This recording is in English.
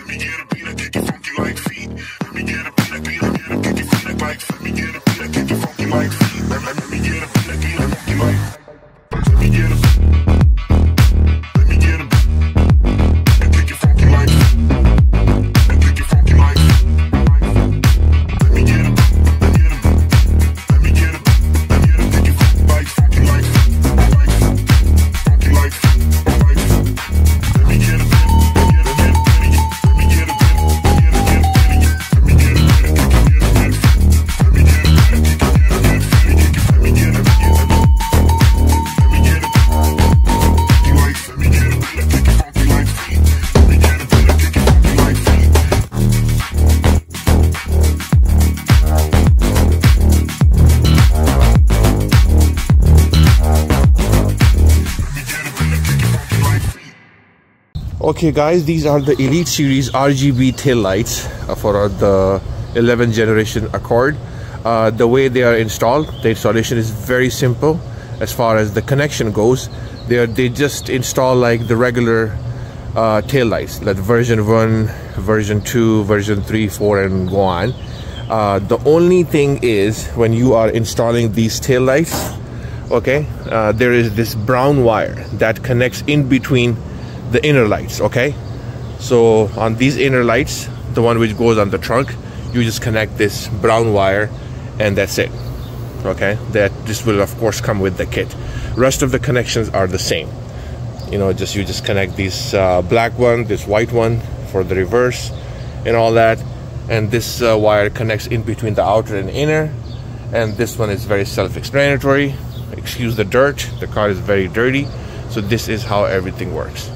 me get a beat, I kick it funky like feet. Let me get a beat, I kick it funky like feet. Let me get a beat, I kick it funky like feet. Let me get a beat, I kick it funky like. Let me get a. Let me get a. I kick it funky like. I kick it funky like. Let me get a. Let me get a. Let me get a. Let me get a kick it funky like funky like. Funky like. Let me get a. Okay guys, these are the Elite Series RGB tail lights for the 11th generation Accord. The way they are installed, the installation is very simple. As far as the connection goes, they just install like the regular tail lights, like version 1, version 2, version 3, 4 and go on. The only thing is, when you are installing these tail lights, okay, there is this brown wire that connects in between the inner lights. Okay, so on these inner lights, the one which goes on the trunk, you just connect this brown wire and that's it. Okay, this will of course come with the kit. Rest of the connections are the same. You know, you just connect this black one, this white one for the reverse and all that, and this wire connects in between the outer and inner, and this one is very self-explanatory. Excuse the dirt, the car is very dirty. So this is how everything works.